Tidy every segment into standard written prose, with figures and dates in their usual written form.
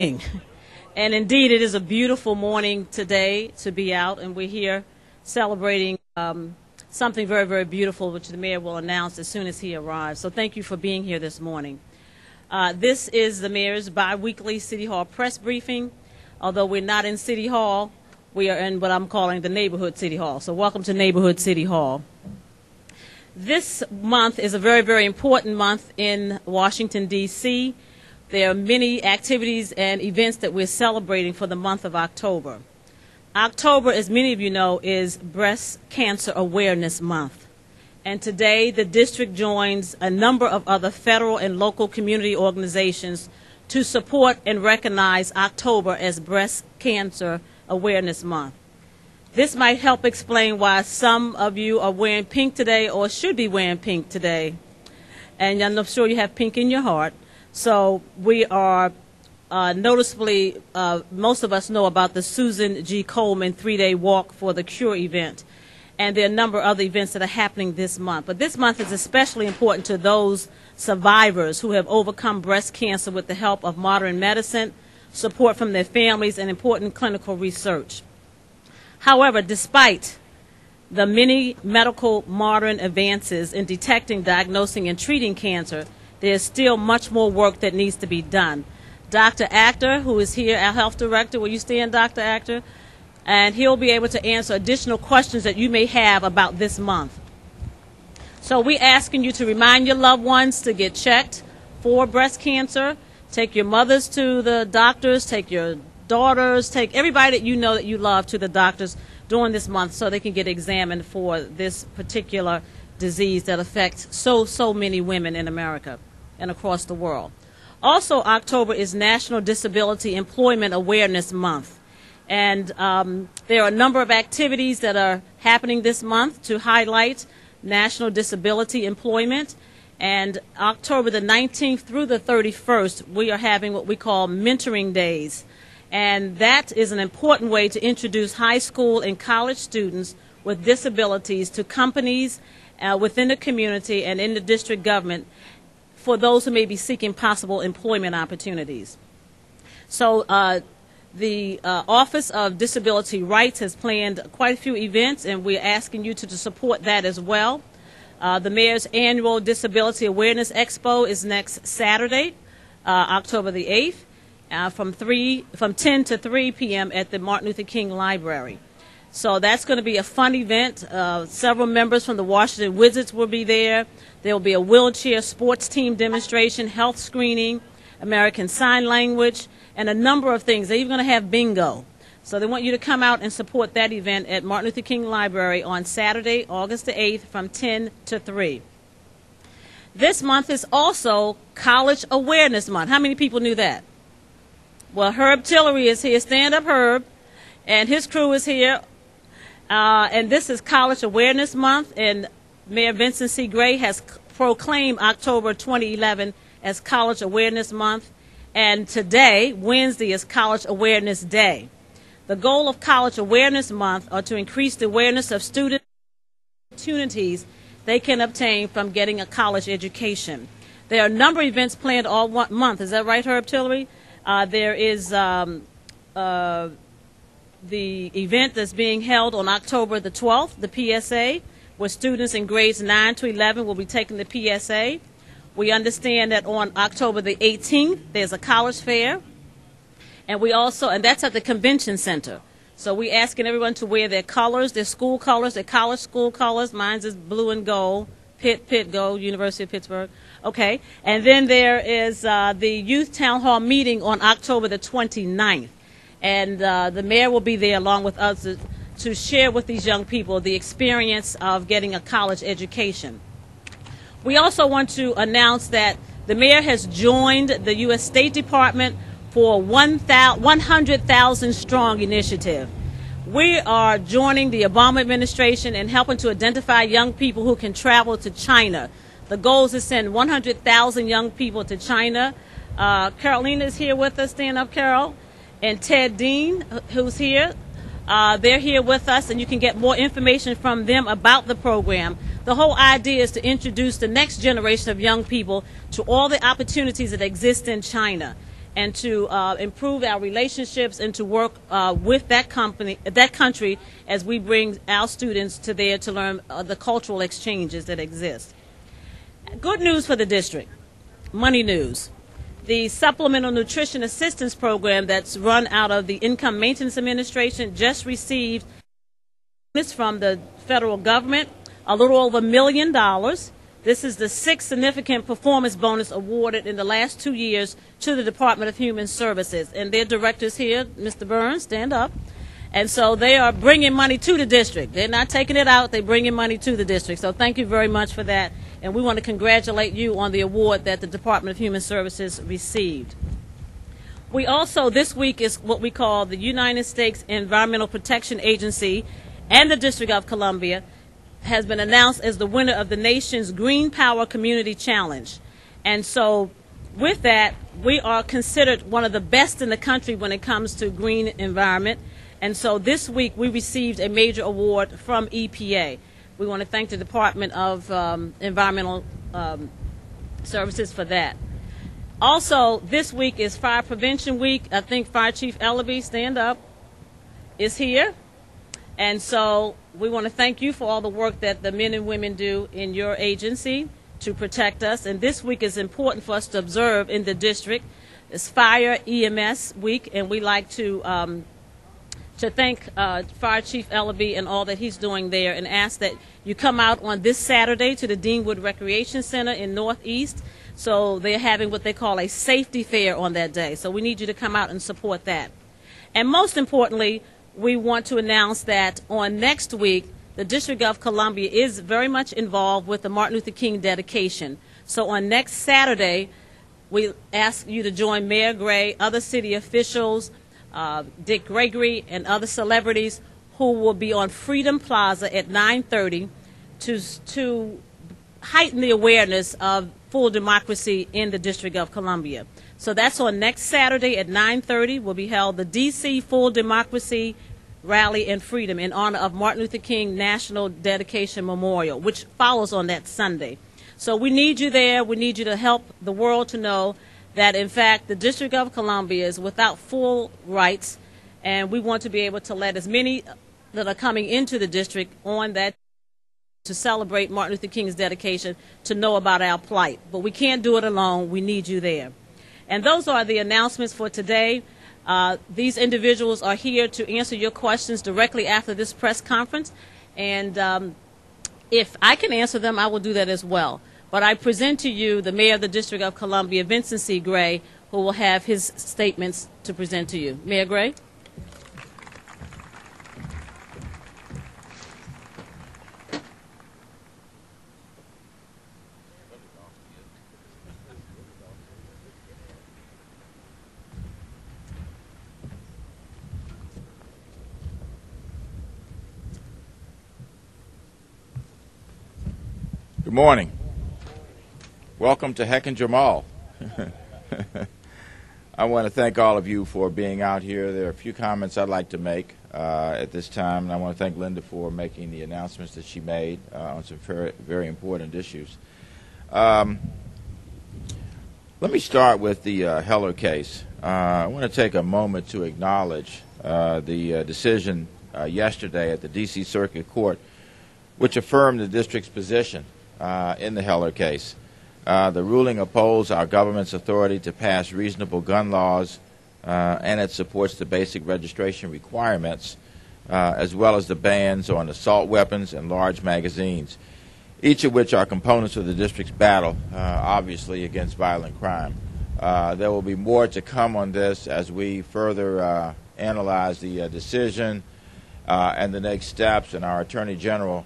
And indeed, it is a beautiful morning today to be out, and we're here celebrating something very, very beautiful, which the mayor will announce as soon as he arrives. So thank you for being here this morning. This is the mayor's bi-weekly City Hall press briefing. Although we're not in City Hall, we are in what I'm calling the neighborhood City Hall. So welcome to Neighborhood City Hall. This month is a very, very important month in Washington, D.C. There are many activities and events that we're celebrating for the month of October. October, as many of you know, is Breast Cancer Awareness Month. And today the district joins a number of other federal and local community organizations to support and recognize October as Breast Cancer Awareness Month. This might help explain why some of you are wearing pink today or should be wearing pink today. And I'm sure you have pink in your heart. So we are noticeably, most of us know about the Susan G. Komen 3-day Walk for the Cure event. And there are a number of other events that are happening this month. But this month is especially important to those survivors who have overcome breast cancer with the help of modern medicine, support from their families, and important clinical research. However, despite the many medical modern advances in detecting, diagnosing, and treating cancer, there's still much more work that needs to be done. Dr. Actor, who is here, our health director, will you stand, Dr. Actor? And he'll be able to answer additional questions that you may have about this month. So we're asking you to remind your loved ones to get checked for breast cancer. Take your mothers to the doctors, take your daughters, take everybody that you know that you love to the doctors during this month so they can get examined for this particular disease that affects so many women in America and across the world. Also, October is National Disability Employment Awareness Month. And there are a number of activities that are happening this month to highlight national disability employment. And October the 19th through the 31st, we are having what we call mentoring days. And that is an important way to introduce high school and college students with disabilities to companies within the community and in the district government for those who may be seeking possible employment opportunities. So the Office of Disability Rights has planned quite a few events, and we're asking you to support that as well. The Mayor's Annual Disability Awareness Expo is next Saturday, October the 8th, from 10 to 3 p.m. at the Martin Luther King Library. So that's going to be a fun event. Several members from the Washington Wizards will be there. There will be a wheelchair sports team demonstration, health screening, American Sign Language, and a number of things. They're even going to have bingo. So they want you to come out and support that event at Martin Luther King Library on Saturday, August the 8th from 10 to 3. This month is also College Awareness Month. How many people knew that? Well, Herb Tillery is here. Stand up, Herb. And his crew is here. And this is College Awareness Month, and Mayor Vincent C. Gray has proclaimed October 2011 as College Awareness Month. And today, Wednesday, is College Awareness Day. The goal of College Awareness Month are to increase the awareness of student opportunities they can obtain from getting a college education. There are a number of events planned all month. Is that right, Herb Tillery? There is the event that's being held on October the 12th, the PSA, where students in grades 9 to 11 will be taking the PSA. We understand that on October the 18th, there's a college fair, and that's at the convention center. So we're asking everyone to wear their colors, their school colors, their college school colors. Mine's is blue and gold, Pitt Gold, University of Pittsburgh. Okay, and then there is the Youth Town Hall meeting on October the 29th, and the mayor will be there along with others to share with these young people the experience of getting a college education. We also want to announce that the mayor has joined the U.S. State Department for 100,000 Strong initiative. We are joining the Obama administration and helping to identify young people who can travel to China. The goal is to send 100,000 young people to China. Carolina is here with us. Stand up, Carol. And Ted Dean, who's here. They're here with us, and you can get more information from them about the program. The whole idea is to introduce the next generation of young people to all the opportunities that exist in China. and to improve our relationships and to work with that country as we bring our students to there to learn the cultural exchanges that exist. Good news for the district, money news. The Supplemental Nutrition Assistance Program that's run out of the Income Maintenance Administration just received this from the federal government, a little over $1 million. This is the 6th significant performance bonus awarded in the last 2 years to the Department of Human Services. And their director's here, Mr. Burns, stand up. And so they are bringing money to the district. They're not taking it out, they're bringing money to the district. So thank you very much for that. And we want to congratulate you on the award that the Department of Human Services received. We also, this week, is what we call the United States Environmental Protection Agency and the District of Columbia has been announced as the winner of the nation's Green Power Community Challenge. And so with that, we are considered one of the best in the country when it comes to green environment. And so this week we received a major award from EPA. We want to thank the Department of Environmental Services for that. Also, this week is Fire Prevention Week. I think Fire Chief Ellaby, stand up, is here. And so we want to thank you for all the work that the men and women do in your agency to protect us. And this week is important for us to observe in the district. It's Fire EMS Week, and we like to thank Fire Chief Ellaby and all that he's doing there, and ask that you come out on this Saturday to the Deanwood Recreation Center in Northeast. So they're having what they call a safety fair on that day. So we need you to come out and support that. And most importantly, we want to announce that on next week, the District of Columbia is very much involved with the Martin Luther King dedication. So on next Saturday, we ask you to join Mayor Gray, other city officials, Dick Gregory, and other celebrities who will be on Freedom Plaza at 9:30 to heighten the awareness of full democracy in the District of Columbia. So that's on next Saturday at 9:30 will be held the D.C. Full Democracy Rally and Freedom in honor of Martin Luther King National Dedication Memorial, which follows on that Sunday. So we need you there. We need you to help the world to know that, in fact, the District of Columbia is without full rights, and we want to be able to let as many that are coming into the district on that to celebrate Martin Luther King's dedication to know about our plight. But we can't do it alone. We need you there. And those are the announcements for today. These individuals are here to answer your questions directly after this press conference. And if I can answer them, I will do that as well. But I present to you the Mayor of the District of Columbia, Vincent C. Gray, who will have his statements to present to you. Mayor Gray. Good morning. Welcome to Hechinger Mall. I want to thank all of you for being out here. There are a few comments I'd like to make at this time, and I want to thank Linda for making the announcements that she made on some very, very important issues. Let me start with the Heller case. I want to take a moment to acknowledge the decision yesterday at the D.C. Circuit Court, which affirmed the district's position in the Heller case. The ruling upholds our government's authority to pass reasonable gun laws, and it supports the basic registration requirements, as well as the bans on assault weapons and large magazines, each of which are components of the district's battle, obviously, against violent crime. There will be more to come on this as we further analyze the decision and the next steps, and our Attorney General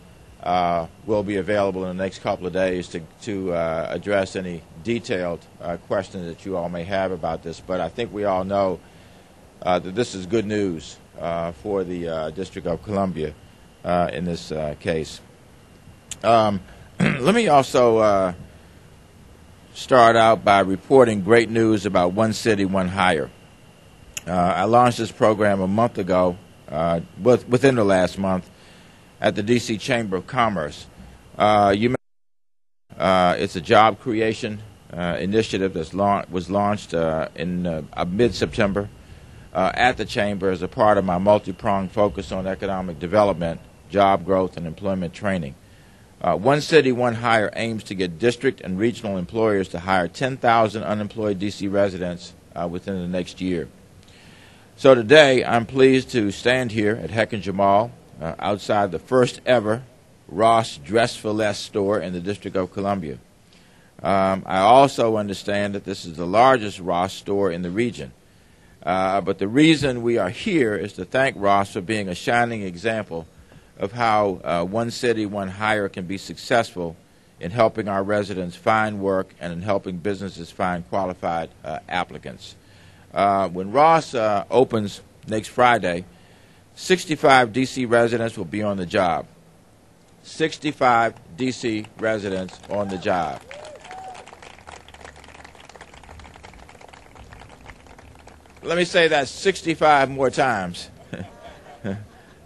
will be available in the next couple of days to address any detailed questions that you all may have about this. But I think we all know that this is good news for the District of Columbia in this case. Let me also start out by reporting great news about One City, One Hire. I launched this program a month ago, within the last month, at the D.C. Chamber of Commerce. It's a job creation initiative that was launched in mid-September at the Chamber as a part of my multi-pronged focus on economic development, job growth, and employment training. One City, One Hire aims to get district and regional employers to hire 10,000 unemployed D.C. residents within the next year. So today, I'm pleased to stand here at Hechinger Mall outside the first ever Ross Dress for Less store in the District of Columbia. I also understand that this is the largest Ross store in the region. But the reason we are here is to thank Ross for being a shining example of how One City, One Hire can be successful in helping our residents find work and in helping businesses find qualified applicants. When Ross opens next Friday, 65 D.C. residents will be on the job. 65 D.C. residents on the job. Let me say that 65 more times.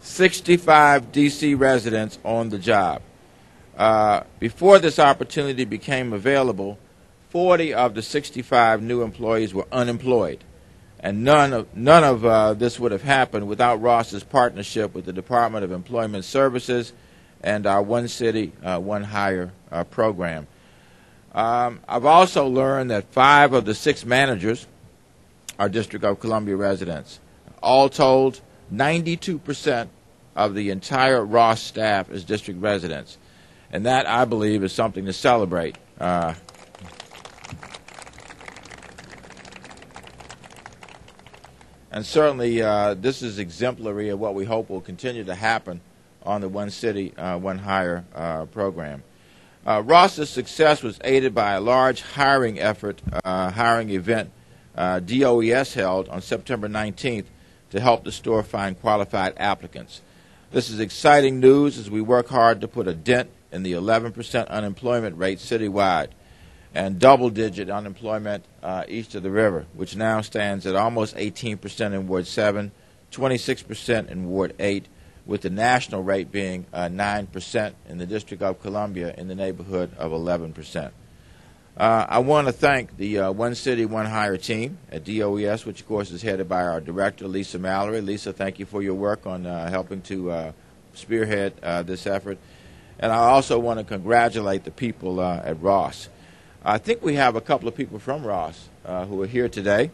65 D.C. residents on the job. Before this opportunity became available, 40 of the 65 new employees were unemployed. And none of this would have happened without Ross's partnership with the Department of Employment Services and our One City, One Hire program. I've also learned that 5 of the 6 managers are District of Columbia residents. All told, 92% of the entire Ross staff is district residents. And that, I believe, is something to celebrate. And certainly, this is exemplary of what we hope will continue to happen on the One City, One Hire program. Ross's success was aided by a large hiring event DOES held on September 19th to help the store find qualified applicants. This is exciting news as we work hard to put a dent in the 11% unemployment rate citywide and double-digit unemployment east of the river, which now stands at almost 18% in Ward 7, 26% in Ward 8, with the national rate being 9% in the District of Columbia in the neighborhood of 11%. I want to thank the One City, One Hire team at DOES, which of course is headed by our director, Lisa Mallory. Lisa, thank you for your work on helping to spearhead this effort. And I also want to congratulate the people at Ross. I think we have a couple of people from Ross who are here today.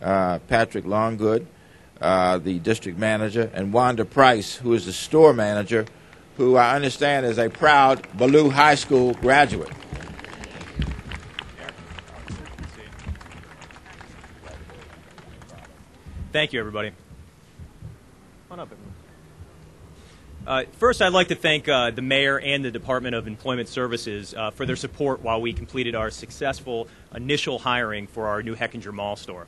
Patrick Longgood, the district manager, and Wanda Price, who is the store manager, who I understand is a proud Ballou High School graduate. Thank you, everybody. Come on up, everyone. First, I'd like to thank the mayor and the Department of Employment Services for their support while we completed our successful initial hiring for our new Hechinger Mall store.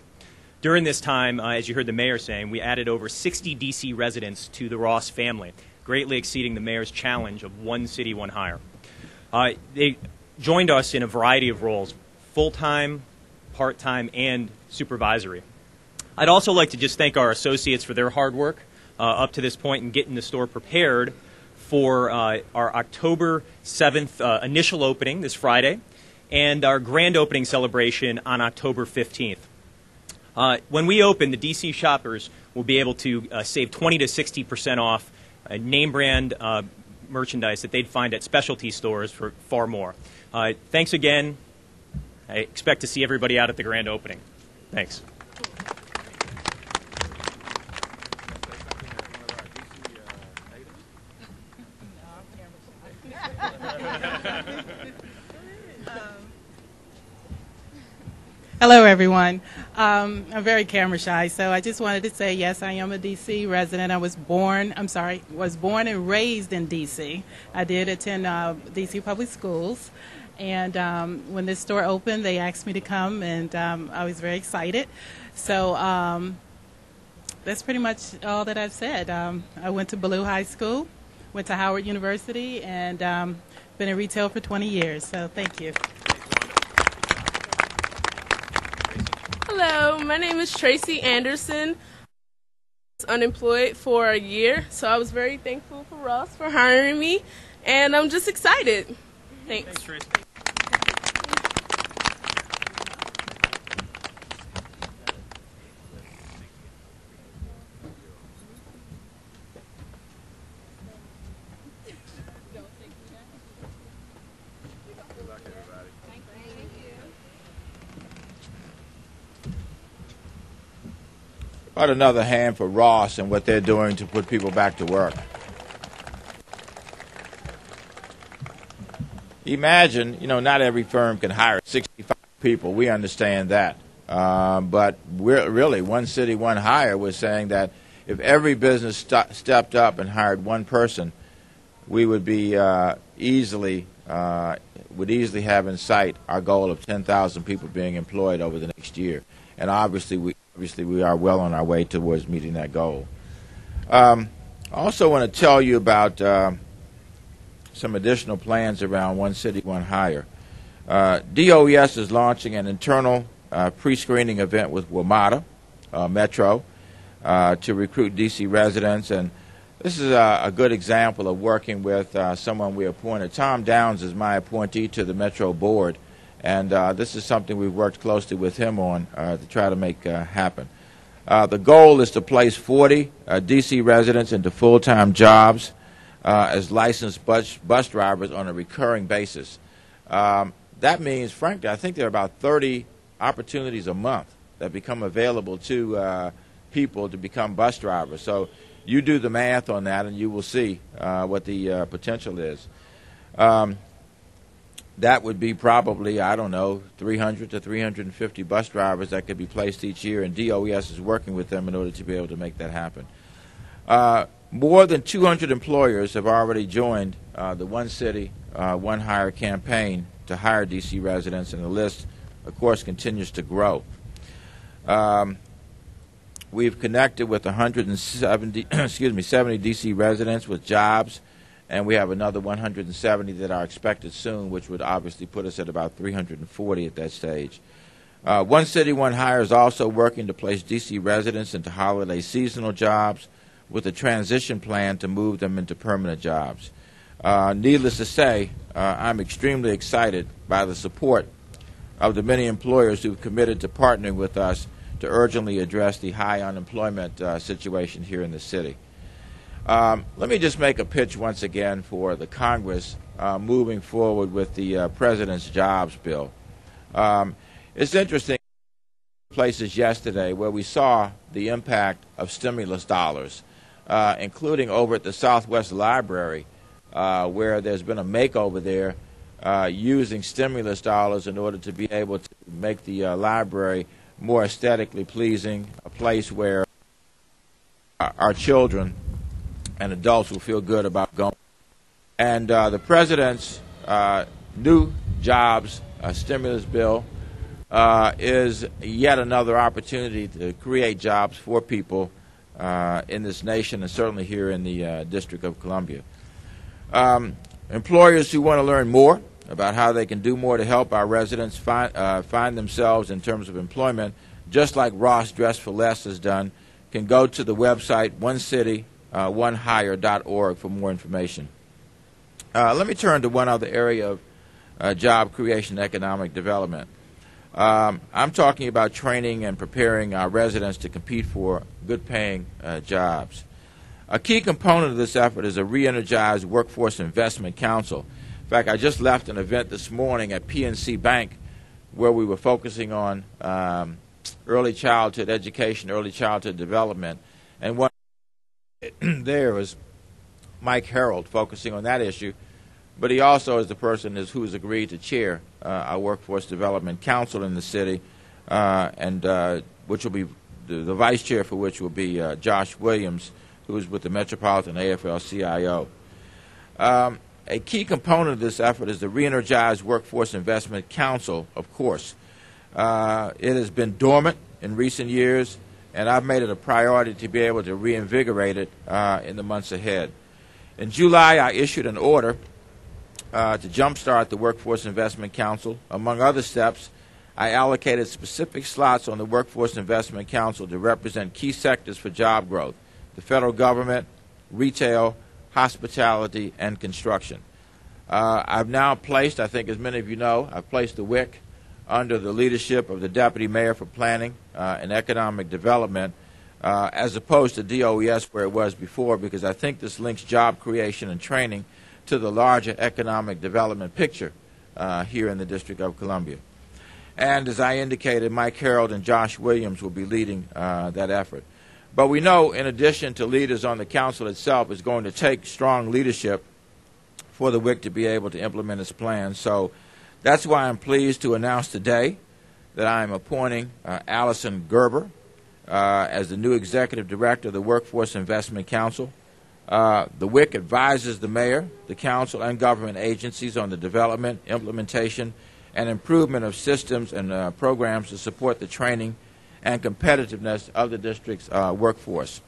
During this time, as you heard the mayor saying, we added over 60 D.C. residents to the Ross family, greatly exceeding the mayor's challenge of One City, One Hire. They joined us in a variety of roles, full-time, part-time, and supervisory. I'd also like to just thank our associates for their hard work up to this point in getting the store prepared for our October 7th initial opening this Friday and our grand opening celebration on October 15th. When we open, the D.C. shoppers will be able to save 20 to 60% off name brand merchandise that they'd find at specialty stores for far more. Thanks again. I expect to see everybody out at the grand opening. Thanks. Hello, everyone. I'm very camera shy, so I just wanted to say, yes, I am a D.C. resident. I was born and raised in D.C. I did attend D.C. public schools, and when this store opened, they asked me to come, and I was very excited. So that's pretty much all that I've said. I went to Ballou High School, went to Howard University, and been in retail for 20 years, so thank you. Hello, my name is Tracy Anderson. I was unemployed for a year, so I was very thankful for Ross for hiring me, and I'm just excited. Thanks. Thanks, Tracy. But another hand for Ross and what they're doing to put people back to work. Imagine, not every firm can hire 65 people. We understand that. But really, One City, One Hire was saying that if every business stepped up and hired one person, we would be easily have in sight our goal of 10,000 people being employed over the next year. And obviously we are well on our way towards meeting that goal. I also want to tell you about some additional plans around One City, One Hire. DOES is launching an internal pre-screening event with WMATA Metro to recruit D.C. residents, and this is a good example of working with someone we appointed. Tom Downs is my appointee to the Metro Board, and this is something we've worked closely with him on to try to make happen. The goal is to place 40 D.C. residents into full-time jobs as licensed bus drivers on a recurring basis. That means, frankly, I think there are about 30 opportunities a month that become available to people to become bus drivers. So you do the math on that, and you will see what the potential is. That would be probably, 300 to 350 bus drivers that could be placed each year, and DOES is working with them in order to be able to make that happen. More than 200 employers have already joined the One City, One Hire campaign to hire D.C. residents, and the list, of course, continues to grow. We've connected with 70 D.C. residents with jobs, and we have another 170 that are expected soon, which would obviously put us at about 340 at that stage. One City, One Hire is also working to place D.C. residents into holiday seasonal jobs with a transition plan to move them into permanent jobs. Needless to say, I'm extremely excited by the support of the many employers who've committed to partnering with us to urgently address the high unemployment situation here in the city. Let me just make a pitch once again for the Congress moving forward with the President's Jobs Bill. It's interesting, places yesterday where we saw the impact of stimulus dollars, including over at the Southwest Library, where there's been a makeover there using stimulus dollars in order to be able to make the library more aesthetically pleasing, a place where our children and adults will feel good about going. And the President's new jobs stimulus bill is yet another opportunity to create jobs for people in this nation, and certainly here in the District of Columbia. Employers who want to learn more about how they can do more to help our residents find themselves in terms of employment, just like Ross Dress for Less has done, can go to the website onecityoneHire.org for more information. Let me turn to one other area of job creation and economic development. I'm talking about training and preparing our residents to compete for good-paying jobs. A key component of this effort is a re-energized Workforce Investment Council. In fact, I just left an event this morning at PNC Bank where we were focusing on early childhood education, early childhood development, and one there was Mike Harold focusing on that issue, but he also is the person who's agreed to chair our Workforce Development Council in the city, and which will be the vice chair for which will be Josh Williams, who is with the Metropolitan AFL-CIO. A key component of this effort is the re-energized Workforce Investment Council, of course. It has been dormant in recent years, and I've made it a priority to be able to reinvigorate it in the months ahead. In July, I issued an order to jumpstart the Workforce Investment Council. Among other steps, I allocated specific slots on the Workforce Investment Council to represent key sectors for job growth: the federal government, retail, hospitality, and construction. I've now placed, I think as many of you know, I've placed the WIC under the leadership of the Deputy Mayor for Planning and Economic Development, as opposed to DOES where it was before, because I think this links job creation and training to the larger economic development picture here in the District of Columbia. And as I indicated, Mike Harold and Josh Williams will be leading that effort. But we know, in addition to leaders on the council itself, it's going to take strong leadership for the WIC to be able to implement its plan. So that's why I'm pleased to announce today that I am appointing Allison Gerber as the new Executive Director of the Workforce Investment Council. The WIC advises the mayor, the council, and government agencies on the development, implementation, and improvement of systems and programs to support the training and competitiveness of the district's workforce.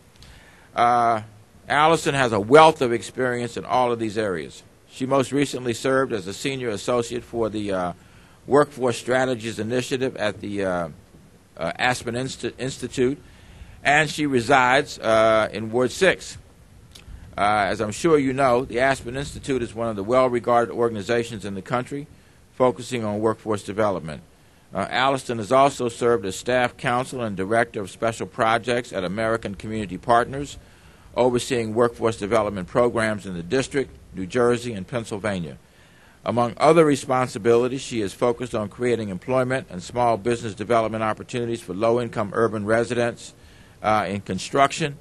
Allison has a wealth of experience in all of these areas. She most recently served as a senior associate for the Workforce Strategies Initiative at the Aspen Institute, and she resides in Ward 6. As I'm sure you know, the Aspen Institute is one of the well-regarded organizations in the country focusing on workforce development. Allison has also served as staff counsel and director of special projects at American Community Partners, overseeing workforce development programs in the district, New Jersey, and Pennsylvania. Among other responsibilities, she is focused on creating employment and small business development opportunities for low-income urban residents in construction,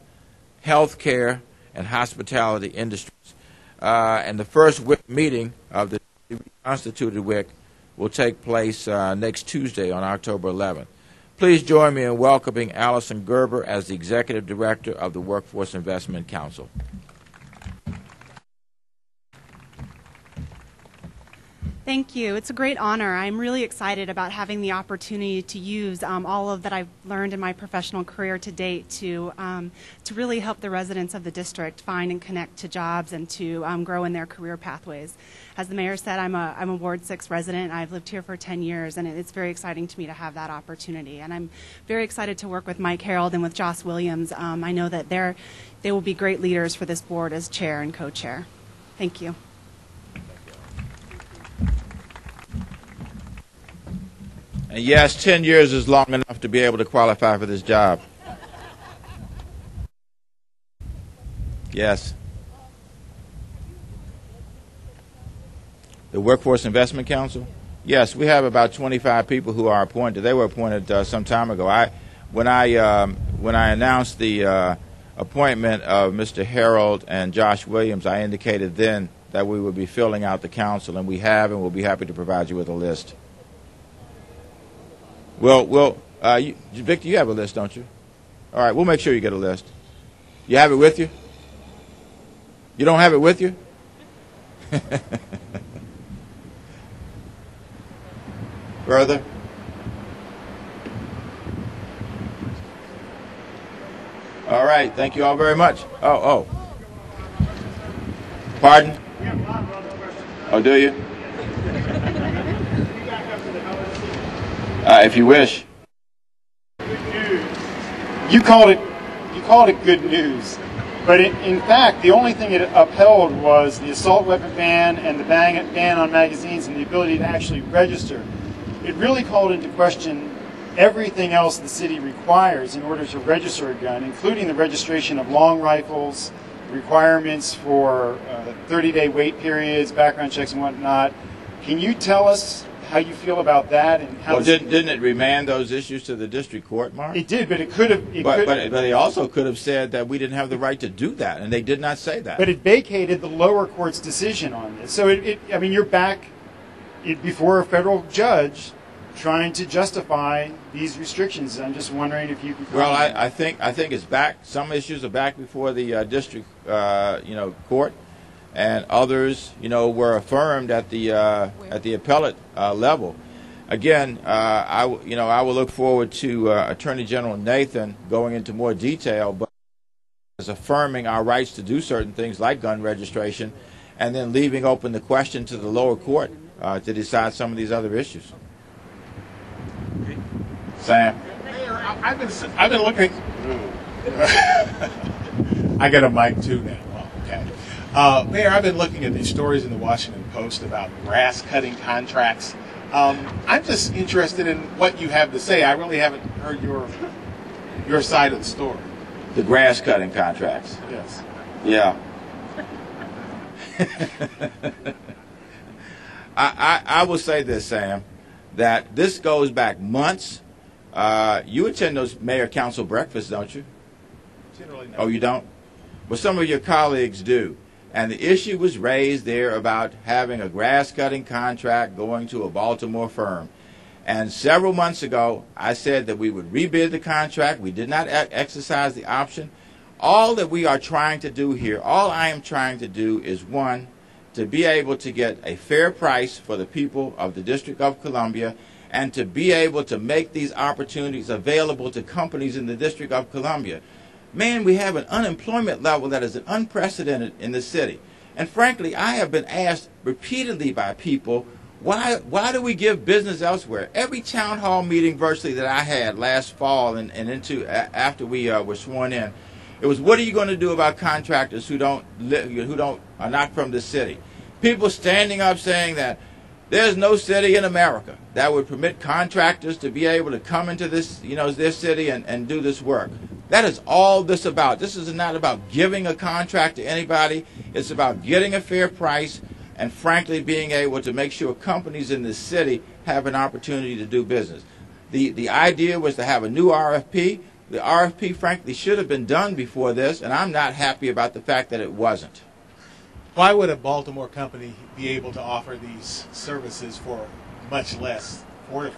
health care, and hospitality industries. And the first WIC meeting of the reconstituted WIC will take place next Tuesday on October 11th. Please join me in welcoming Allison Gerber as the Executive Director of the Workforce Investment Council. Thank you. It's a great honor. I'm really excited about having the opportunity to use all of that I've learned in my professional career to date to really help the residents of the district find and connect to jobs and to grow in their career pathways. As the mayor said, I'm a Ward 6 resident. I've lived here for 10 years, and it's very exciting to me to have that opportunity. And I'm very excited to work with Mike Harold and with Joss Williams. I know that they will be great leaders for this board as chair and co-chair. Thank you. And yes, 10 years is long enough to be able to qualify for this job. Yes. The Workforce Investment Council? Yes, we have about 25 people who are appointed. They were appointed some time ago. When I announced the appointment of Mr. Harold and Josh Williams, I indicated then that we would be filling out the council, and we have, and we'll be happy to provide you with a list. Victor, you have a list, don't you? All right, we'll make sure you get a list. You have it with you? You don't have it with you? Further? All right, thank you all very much. Oh. Pardon? Oh, do you? If you wish. You called it good news, but in fact, the only thing it upheld was the assault weapon ban and the ban on magazines and the ability to actually register. It really called into question everything else the city requires in order to register a gun, including the registration of long rifles, requirements for 30-day wait periods, background checks, and whatnot. Can you tell us how you feel about that? And how didn't it remand those issues to the district court, Mark? It did, but it could have. But they also could have said that we didn't have the right to do that, and they did not say that. But it vacated the lower court's decision on this. So I mean, you're back before a federal judge trying to justify these restrictions. I'm just wondering if you could. Well, I think it's back. Some issues are back before the district, court. And others, were affirmed at the appellate level. Again, I will look forward to Attorney General Nathan going into more detail, but as affirming our rights to do certain things like gun registration, and then leaving open the question to the lower court to decide some of these other issues. Sam, Mayor, I've been looking. I got a mic too now. Okay. Mayor, I've been looking at these stories in the Washington Post about grass cutting contracts. I'm just interested in what you have to say. I really haven't heard your side of the story. The grass cutting contracts. Yes. Yeah. I will say this, Sam, that this goes back months. You attend those mayor council breakfasts, don't you? Generally not. Oh, you don't? Well, some of your colleagues do. And the issue was raised there about having a grass cutting contract going to a Baltimore firm. And several months ago, I said that we would rebid the contract. We did not exercise the option. All that we are trying to do here, all I am trying to do is, one, to be able to get a fair price for the people of the District of Columbia and to be able to make these opportunities available to companies in the District of Columbia. Man, we have an unemployment level that is unprecedented in the city. And frankly, I have been asked repeatedly by people, why do we give business elsewhere? Every town hall meeting virtually that I had last fall and into after we were sworn in, it was, what are you going to do about contractors who are not from this city? People standing up saying that there's no city in America that would permit contractors to be able to come into this, this city and do this work. That is all this about. This is not about giving a contract to anybody. It's about getting a fair price and frankly being able to make sure companies in this city have an opportunity to do business. The idea was to have a new RFP. The RFP, frankly, should have been done before this, and I'm not happy about the fact that it wasn't. Why would a Baltimore company be able to offer these services for much less?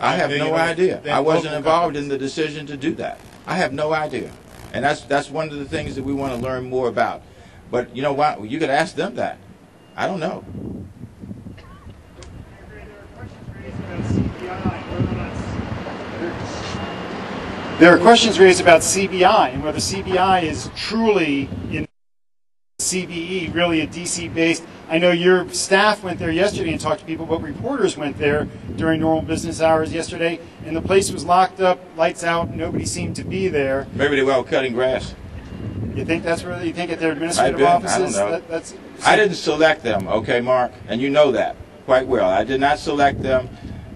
I have no idea. I wasn't involved in the decision to do that. I have no idea. And that's one of the things that we want to learn more about. But you know what? You could ask them that. I don't know. There are questions raised about CBI and whether CBI is truly in CBE, really a DC-based. I know your staff went there yesterday and talked to people, but reporters went there during normal business hours yesterday, and the place was locked up, lights out, nobody seemed to be there. Maybe they were out cutting grass. You think that's where you think at their administrative offices? I don't know. I didn't select them, okay, Mark, and you know that quite well. I did not select them.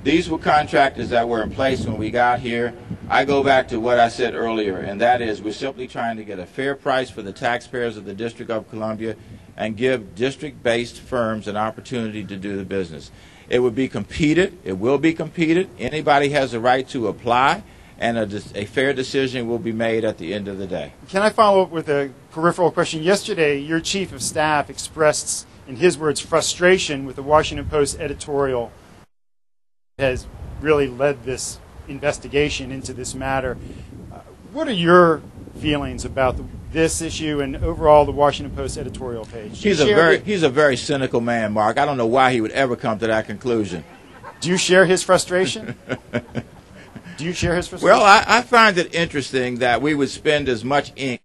These were contractors that were in place when we got here. I go back to what I said earlier, and that is we're simply trying to get a fair price for the taxpayers of the District of Columbia and give district-based firms an opportunity to do the business. It would be competed. It will be competed. Anybody has a right to apply, and a fair decision will be made at the end of the day. Can I follow up with a peripheral question? Yesterday, your chief of staff expressed, in his words, frustration with the Washington Post editorial that has really led this investigation into this matter. What are your feelings about this issue and overall the Washington Post editorial page? He's a very cynical man, Mark. I don't know why he would ever come to that conclusion. Do you share his frustration? Do you share his frustration? Well, I find it interesting that we would spend as much ink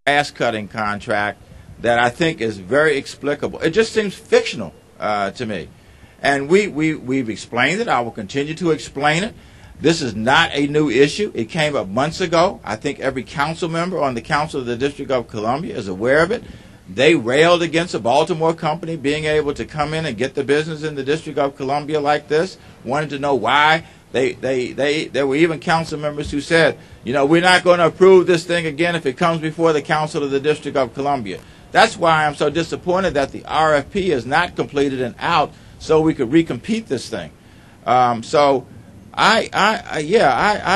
on a grass-cutting contract that I think is very explicable. It just seems fictional to me. And we've explained it. I will continue to explain it. This is not a new issue. It came up months ago. I think every council member on the Council of the District of Columbia is aware of it. They railed against a Baltimore company being able to come in and get the business in the District of Columbia like this, wanted to know why. There were even council members who said, we're not going to approve this thing again if it comes before the Council of the District of Columbia. That's why I'm so disappointed that the RFP is not completed and out so we could recompete this thing. I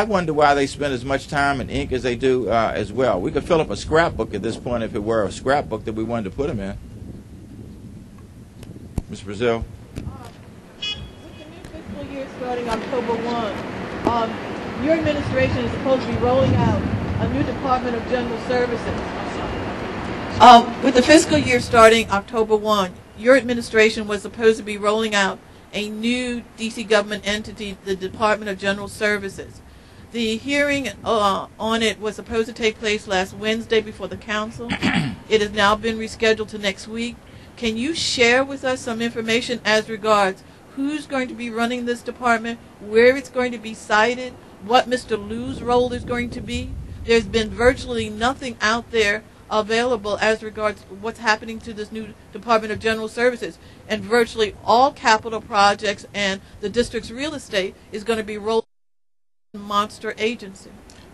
wonder why they spend as much time and ink as they do as well. We could fill up a scrapbook at this point if it were a scrapbook that we wanted to put them in. Ms. Brazil? With the new fiscal year starting October 1, your administration is supposed to be rolling out a new Department of General Services. With the fiscal year starting October 1, your administration was supposed to be rolling out a new D.C. government entity, the Department of General Services. The hearing on it was supposed to take place last Wednesday before the council. It has now been rescheduled to next week. Can you share with us some information as regards who's going to be running this department, where it's going to be sited, what Mr. Liu's role is going to be? There's been virtually nothing out there available as regards what's happening to this new Department of General Services, and virtually all capital projects and the district's real estate is going to be rolled in a monster agency.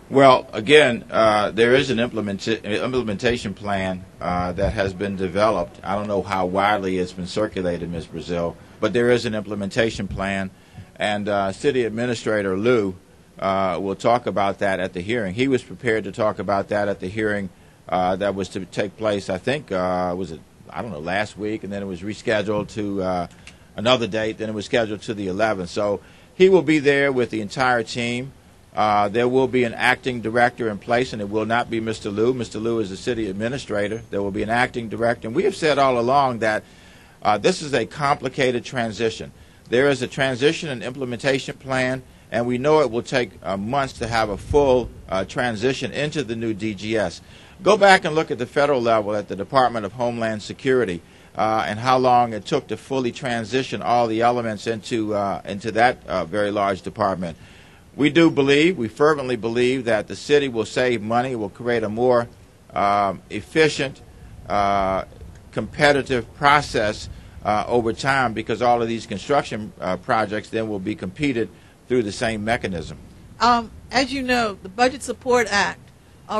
Well, again, there is an implementation plan that has been developed. I don't know how widely it's been circulated, Ms. Brazil, but there is an implementation plan, and City Administrator Liu will talk about that at the hearing. He was prepared to talk about that at the hearing that was to take place, I think, was it, I don't know, last week, and then it was rescheduled to another date, then it was scheduled to the 11th. So he will be there with the entire team. There will be an acting director in place, and it will not be Mr. Liu. Mr. Liu is the city administrator. There will be an acting director. And we have said all along that this is a complicated transition. There is a transition and implementation plan, and we know it will take months to have a full transition into the new DGS. Go back and look at the federal level at the Department of Homeland Security and how long it took to fully transition all the elements into that very large department. We do believe, we fervently believe, that the city will save money, will create a more efficient, competitive process over time, because all of these construction projects then will be competed through the same mechanism. As you know, the Budget Support Act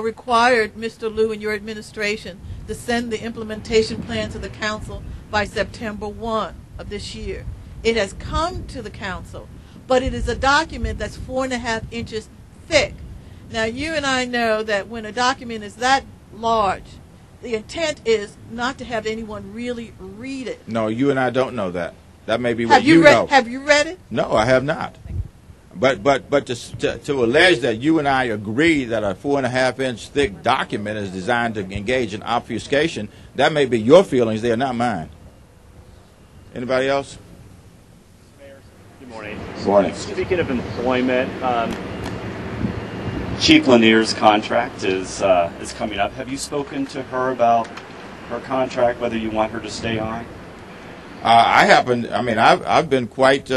required Mr. Liu and your administration to send the implementation plan to the council by September 1 of this year. It has come to the council, but it is a document that's 4.5 inches thick. Now, you and I know that when a document is that large, the intent is not to have anyone really read it. No, you and I don't know that. That may be what you know. Have you read it? No, I have not. But to allege that you and I agree that a 4.5 inch thick document is designed to engage in obfuscation, that may be your feelings. They are not mine. Anybody else? Good morning. Good morning. Speaking of employment, Chief Lanier's contract is coming up. Have you spoken to her about her contract, whether you want her to stay on? I've been quite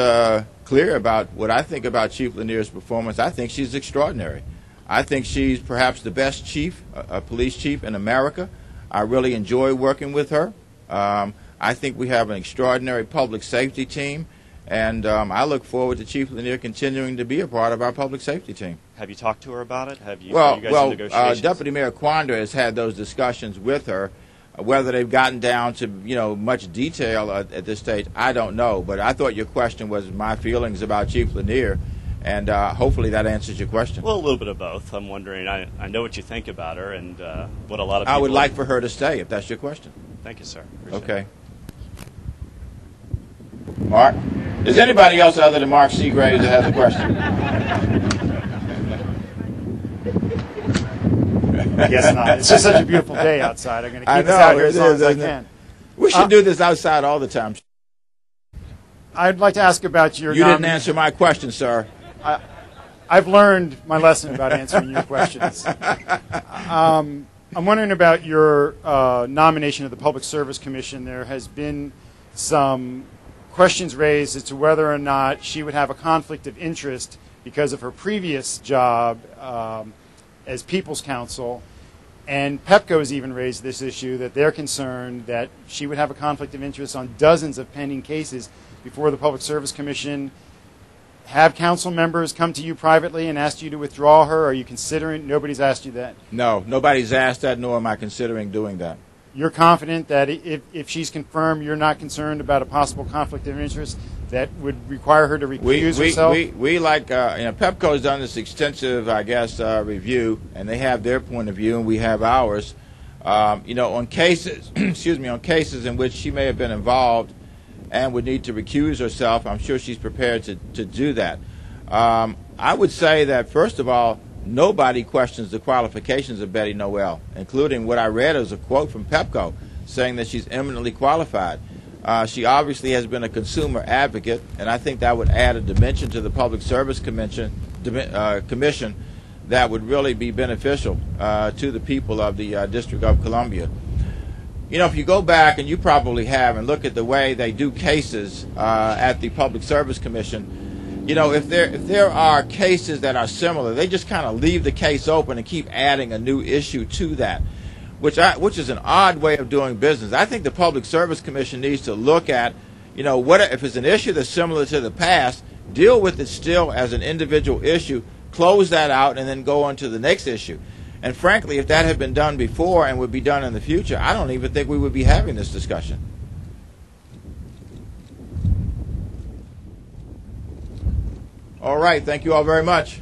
clear about what I think about Chief Lanier's performance. I think she's extraordinary. I think she's perhaps the best chief, police chief in America. I really enjoy working with her. I think we have an extraordinary public safety team, and I look forward to Chief Lanier continuing to be a part of our public safety team. Have you talked to her about it? Are you guys in negotiations? Deputy Mayor Quander has had those discussions with her. Whether they've gotten down to much detail at this stage, I don't know. But I thought your question was my feelings about Chief Lanier, and hopefully that answers your question. Well, a little bit of both. I'm wondering. I know what you think about her, and what a lot of people. I would like for her to stay, if that's your question. Thank you, sir. Okay. Mark, is anybody else other than Mark Seagraves that has a question? I guess not. It's just such a beautiful day outside. I'm going to keep this out here as long as I can. We should do this outside all the time. I'd like to ask about your... You didn't answer my question, sir. I've learned my lesson about answering your questions. I'm wondering about your nomination of the Public Service Commission. There has been some questions raised as to whether or not she would have a conflict of interest because of her previous job as People's Counsel, and PEPCO has even raised this issue that they're concerned that she would have a conflict of interest on dozens of pending cases before the Public Service Commission. Have council members come to you privately and asked you to withdraw her? Are you considering? Nobody's asked you that? No, nobody's asked that, nor am I considering doing that. You're confident that if she's confirmed, you're not concerned about a possible conflict of interest that would require her to recuse herself? We like, PEPCO has done this extensive, I guess, review, and they have their point of view, and we have ours. On cases, on cases in which she may have been involved and would need to recuse herself, I'm sure she's prepared to do that. I would say that, first of all, nobody questions the qualifications of Betty Noel, including what I read as a quote from PEPCO saying that she's eminently qualified. She obviously has been a consumer advocate, and I think that would add a dimension to the Public Service Commission that would really be beneficial to the people of the District of Columbia. If you go back, and you probably have, and look at the way they do cases at the Public Service Commission, if there are cases that are similar, they just kind of leave the case open and keep adding a new issue to that, which is an odd way of doing business. I think the Public Service Commission needs to look at, what if it's an issue that's similar to the past, deal with it still as an individual issue, close that out, and then go on to the next issue. And frankly, if that had been done before and would be done in the future, I don't even think we would be having this discussion. All right, thank you all very much.